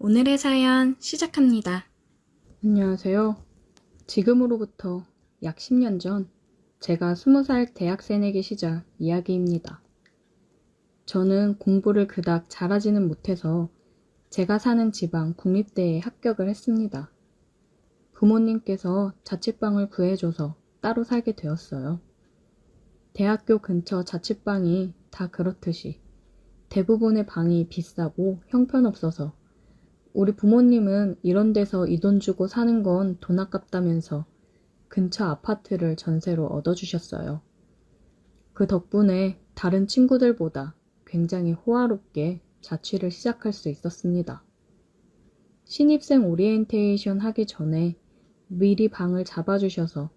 오늘의 사연 시작합니다. 안녕하세요. 지금으로부터 약 10년 전 제가 20살 대학 새내기 시절 이야기입니다. 저는 공부를 그닥 잘하지는 못해서 제가 사는 지방 국립대에 합격을 했습니다. 부모님께서 자취방을 구해줘서 따로 살게 되었어요. 대학교 근처 자취방이 다 그렇듯이 대부분의 방이 비싸고 형편없어서 우리 부모님은 이런 데서 이 돈 주고 사는 건 돈 아깝다면서 근처 아파트를 전세로 얻어주셨어요. 그 덕분에 다른 친구들보다 굉장히 호화롭게 자취를 시작할 수 있었습니다. 신입생 오리엔테이션 하기 전에 미리 방을 잡아주셔서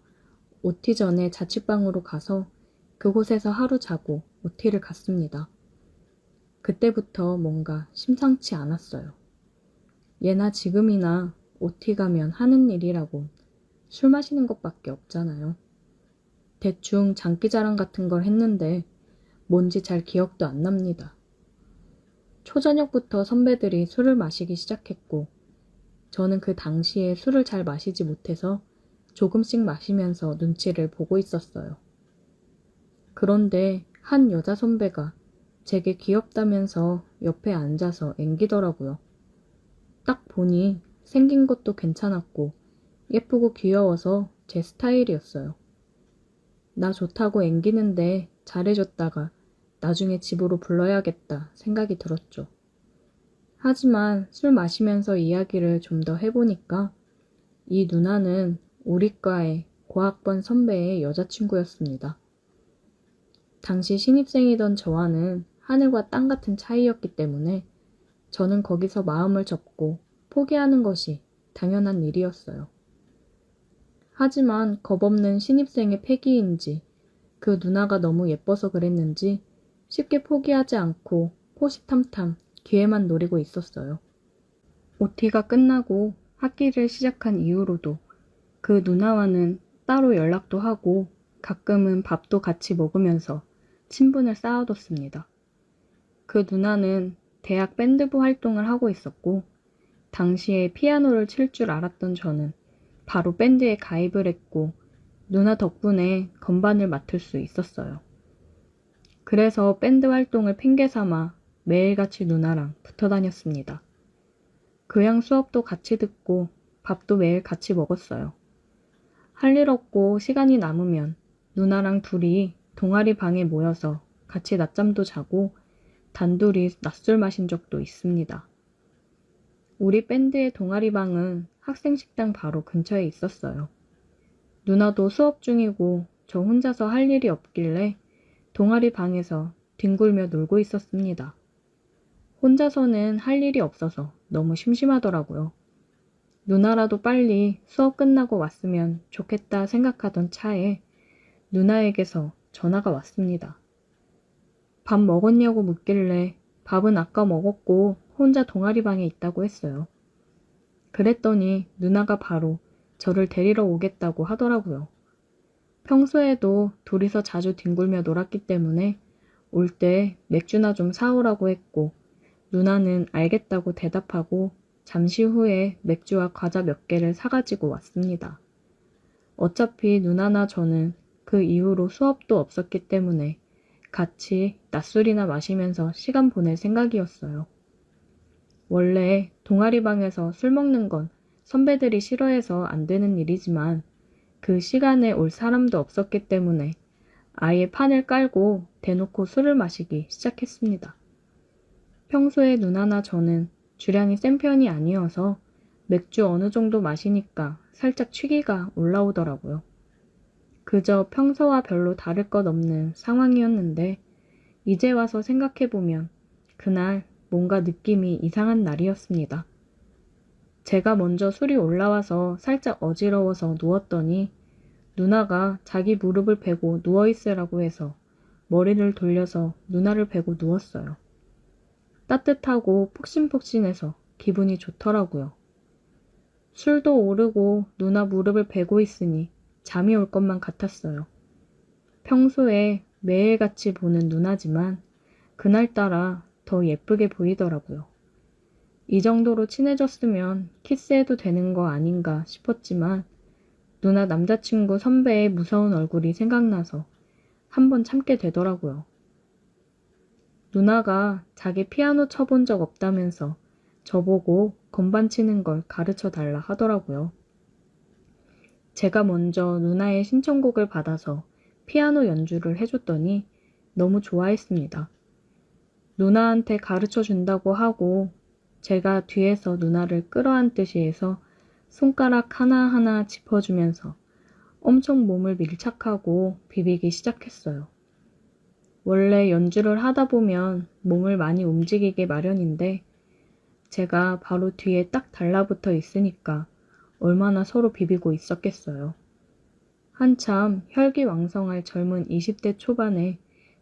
OT 전에 자취방으로 가서 그곳에서 하루 자고 OT를 갔습니다. 그때부터 뭔가 심상치 않았어요. 예나 지금이나 OT 가면 하는 일이라고 술 마시는 것밖에 없잖아요. 대충 장기자랑 같은 걸 했는데 뭔지 잘 기억도 안 납니다. 초저녁부터 선배들이 술을 마시기 시작했고 저는 그 당시에 술을 잘 마시지 못해서 조금씩 마시면서 눈치를 보고 있었어요. 그런데 한 여자 선배가 제게 귀엽다면서 옆에 앉아서 앵기더라고요. 딱 보니 생긴 것도 괜찮았고 예쁘고 귀여워서 제 스타일이었어요. 나 좋다고 앵기는데 잘해줬다가 나중에 집으로 불러야겠다 생각이 들었죠. 하지만 술 마시면서 이야기를 좀 더 해보니까 이 누나는 우리 과의 고학번 선배의 여자친구였습니다. 당시 신입생이던 저와는 하늘과 땅 같은 차이였기 때문에 저는 거기서 마음을 접고 포기하는 것이 당연한 일이었어요. 하지만 겁없는 신입생의 패기인지 그 누나가 너무 예뻐서 그랬는지 쉽게 포기하지 않고 호시탐탐 기회만 노리고 있었어요. OT가 끝나고 학기를 시작한 이후로도 그 누나와는 따로 연락도 하고 가끔은 밥도 같이 먹으면서 친분을 쌓아뒀습니다. 그 누나는 대학 밴드부 활동을 하고 있었고 당시에 피아노를 칠 줄 알았던 저는 바로 밴드에 가입을 했고 누나 덕분에 건반을 맡을 수 있었어요. 그래서 밴드 활동을 핑계 삼아 매일같이 누나랑 붙어 다녔습니다. 교양 수업도 같이 듣고 밥도 매일 같이 먹었어요. 할 일 없고 시간이 남으면 누나랑 둘이 동아리 방에 모여서 같이 낮잠도 자고 단둘이 낮술 마신 적도 있습니다. 우리 밴드의 동아리방은 학생식당 바로 근처에 있었어요. 누나도 수업 중이고 저 혼자서 할 일이 없길래 동아리방에서 뒹굴며 놀고 있었습니다. 혼자서는 할 일이 없어서 너무 심심하더라고요. 누나라도 빨리 수업 끝나고 왔으면 좋겠다 생각하던 차에 누나에게서 전화가 왔습니다. 밥 먹었냐고 묻길래 밥은 아까 먹었고 혼자 동아리방에 있다고 했어요. 그랬더니 누나가 바로 저를 데리러 오겠다고 하더라고요. 평소에도 둘이서 자주 뒹굴며 놀았기 때문에 올 때 맥주나 좀 사오라고 했고 누나는 알겠다고 대답하고 잠시 후에 맥주와 과자 몇 개를 사가지고 왔습니다. 어차피 누나나 저는 그 이후로 수업도 없었기 때문에 같이 낮술이나 마시면서 시간 보낼 생각이었어요. 원래 동아리방에서 술 먹는 건 선배들이 싫어해서 안 되는 일이지만 그 시간에 올 사람도 없었기 때문에 아예 판을 깔고 대놓고 술을 마시기 시작했습니다. 평소에 누나나 저는 주량이 센 편이 아니어서 맥주 어느 정도 마시니까 살짝 취기가 올라오더라고요. 그저 평소와 별로 다를 것 없는 상황이었는데 이제 와서 생각해보면 그날 뭔가 느낌이 이상한 날이었습니다. 제가 먼저 술이 올라와서 살짝 어지러워서 누웠더니 누나가 자기 무릎을 베고 누워있으라고 해서 머리를 돌려서 누나를 베고 누웠어요. 따뜻하고 푹신푹신해서 기분이 좋더라고요. 술도 오르고 누나 무릎을 베고 있으니 잠이 올 것만 같았어요. 평소에 매일같이 보는 누나지만 그날따라 더 예쁘게 보이더라고요. 이 정도로 친해졌으면 키스해도 되는 거 아닌가 싶었지만 누나 남자친구 선배의 무서운 얼굴이 생각나서 한번 참게 되더라고요. 누나가 자기 피아노 쳐본 적 없다면서 저보고 건반 치는 걸 가르쳐 달라 하더라고요. 제가 먼저 누나의 신청곡을 받아서 피아노 연주를 해줬더니 너무 좋아했습니다. 누나한테 가르쳐 준다고 하고 제가 뒤에서 누나를 끌어안듯이 해서 손가락 하나하나 짚어주면서 엄청 몸을 밀착하고 비비기 시작했어요. 원래 연주를 하다 보면 몸을 많이 움직이게 마련인데 제가 바로 뒤에 딱 달라붙어 있으니까 얼마나 서로 비비고 있었겠어요. 한참 혈기왕성할 젊은 20대 초반에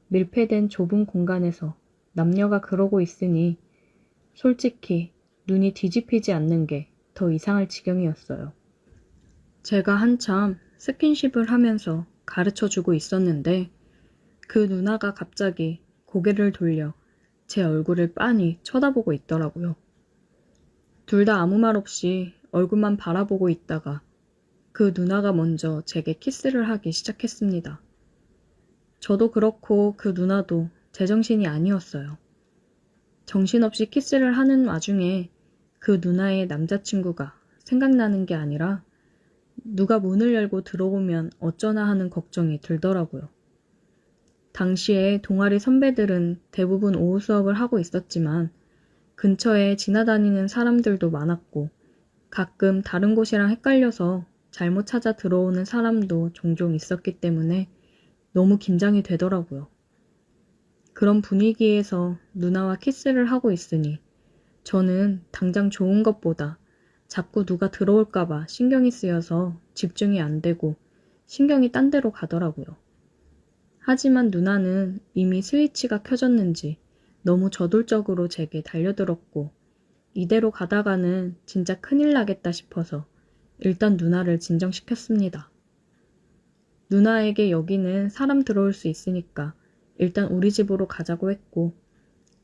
밀폐된 좁은 공간에서 남녀가 그러고 있으니 솔직히 눈이 뒤집히지 않는 게 더 이상할 지경이었어요. 제가 한참 스킨십을 하면서 가르쳐주고 있었는데 그 누나가 갑자기 고개를 돌려 제 얼굴을 빤히 쳐다보고 있더라고요. 둘 다 아무 말 없이 얼굴만 바라보고 있다가 그 누나가 먼저 제게 키스를 하기 시작했습니다. 저도 그렇고 그 누나도 제정신이 아니었어요. 정신없이 키스를 하는 와중에 그 누나의 남자친구가 생각나는 게 아니라 누가 문을 열고 들어오면 어쩌나 하는 걱정이 들더라고요. 당시에 동아리 선배들은 대부분 오후 수업을 하고 있었지만 근처에 지나다니는 사람들도 많았고 가끔 다른 곳이랑 헷갈려서 잘못 찾아 들어오는 사람도 종종 있었기 때문에 너무 긴장이 되더라고요. 그런 분위기에서 누나와 키스를 하고 있으니 저는 당장 좋은 것보다 자꾸 누가 들어올까봐 신경이 쓰여서 집중이 안 되고 신경이 딴 데로 가더라고요. 하지만 누나는 이미 스위치가 켜졌는지 너무 저돌적으로 제게 달려들었고 이대로 가다가는 진짜 큰일 나겠다 싶어서 일단 누나를 진정시켰습니다. 누나에게 여기는 사람 들어올 수 있으니까 일단 우리 집으로 가자고 했고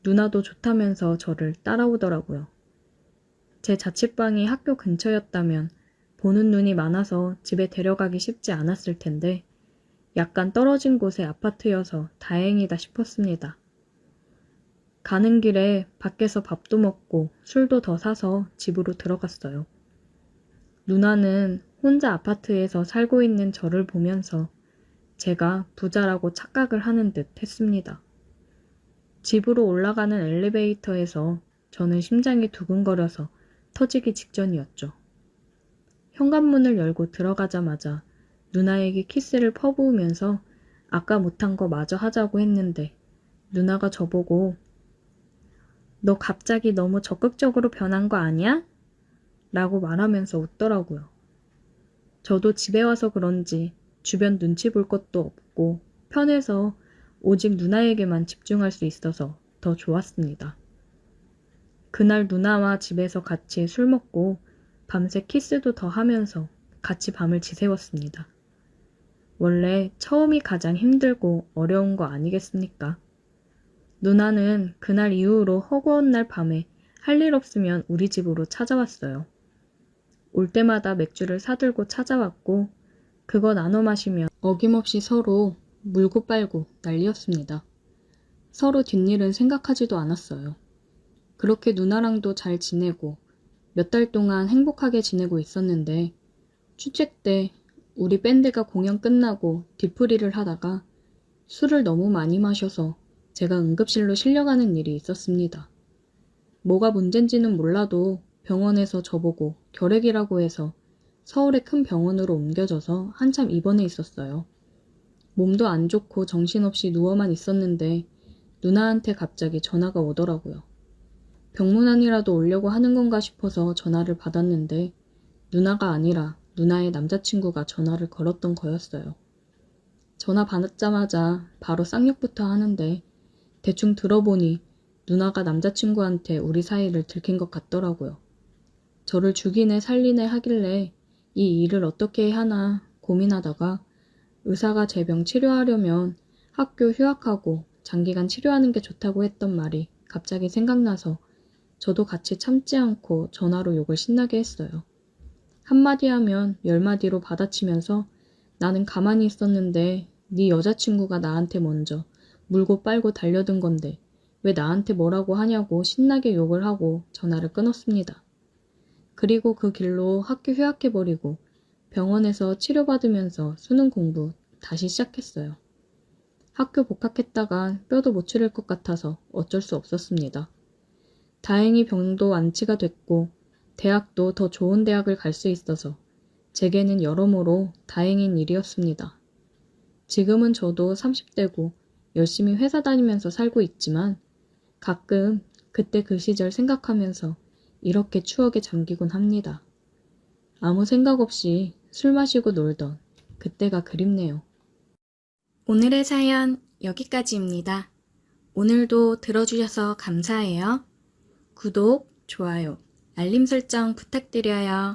누나도 좋다면서 저를 따라오더라고요. 제 자취방이 학교 근처였다면 보는 눈이 많아서 집에 데려가기 쉽지 않았을 텐데 약간 떨어진 곳의 아파트여서 다행이다 싶었습니다. 가는 길에 밖에서 밥도 먹고 술도 더 사서 집으로 들어갔어요. 누나는 혼자 아파트에서 살고 있는 저를 보면서 제가 부자라고 착각을 하는 듯 했습니다. 집으로 올라가는 엘리베이터에서 저는 심장이 두근거려서 터지기 직전이었죠. 현관문을 열고 들어가자마자 누나에게 키스를 퍼부으면서 아까 못한 거 마저 하자고 했는데 누나가 저보고 너 갑자기 너무 적극적으로 변한 거 아니야? 라고 말하면서 웃더라고요. 저도 집에 와서 그런지 주변 눈치 볼 것도 없고 편해서 오직 누나에게만 집중할 수 있어서 더 좋았습니다. 그날 누나와 집에서 같이 술 먹고 밤새 키스도 더 하면서 같이 밤을 지새웠습니다. 원래 처음이 가장 힘들고 어려운 거 아니겠습니까? 누나는 그날 이후로 허구한 날 밤에 할 일 없으면 우리 집으로 찾아왔어요. 올 때마다 맥주를 사들고 찾아왔고 그거 나눠 마시며 어김없이 서로 물고 빨고 난리였습니다. 서로 뒷일은 생각하지도 않았어요. 그렇게 누나랑도 잘 지내고 몇 달 동안 행복하게 지내고 있었는데 축제 때 우리 밴드가 공연 끝나고 뒤풀이를 하다가 술을 너무 많이 마셔서 제가 응급실로 실려가는 일이 있었습니다. 뭐가 문제인지는 몰라도 병원에서 저보고 결핵이라고 해서 서울의 큰 병원으로 옮겨져서 한참 입원해 있었어요. 몸도 안 좋고 정신없이 누워만 있었는데 누나한테 갑자기 전화가 오더라고요. 병문안이라도 오려고 하는 건가 싶어서 전화를 받았는데 누나가 아니라 누나의 남자친구가 전화를 걸었던 거였어요. 전화 받자마자 바로 쌍욕부터 하는데 대충 들어보니 누나가 남자친구한테 우리 사이를 들킨 것 같더라고요. 저를 죽이네 살리네 하길래 이 일을 어떻게 해야 하나 고민하다가 의사가 제 병 치료하려면 학교 휴학하고 장기간 치료하는 게 좋다고 했던 말이 갑자기 생각나서 저도 같이 참지 않고 전화로 욕을 신나게 했어요. 한마디 하면 10마디로 받아치면서 나는 가만히 있었는데 네 여자친구가 나한테 먼저 물고 빨고 달려든 건데 왜 나한테 뭐라고 하냐고 신나게 욕을 하고 전화를 끊었습니다. 그리고 그 길로 학교 휴학해버리고 병원에서 치료받으면서 수능 공부 다시 시작했어요. 학교 복학했다간 뼈도 못 추릴 것 같아서 어쩔 수 없었습니다. 다행히 병도 완치가 됐고 대학도 더 좋은 대학을 갈 수 있어서 제게는 여러모로 다행인 일이었습니다. 지금은 저도 30대고 열심히 회사 다니면서 살고 있지만 가끔 그때 그 시절 생각하면서 이렇게 추억에 잠기곤 합니다. 아무 생각 없이 술 마시고 놀던 그때가 그립네요. 오늘의 사연 여기까지입니다. 오늘도 들어주셔서 감사해요. 구독, 좋아요, 알림 설정 부탁드려요.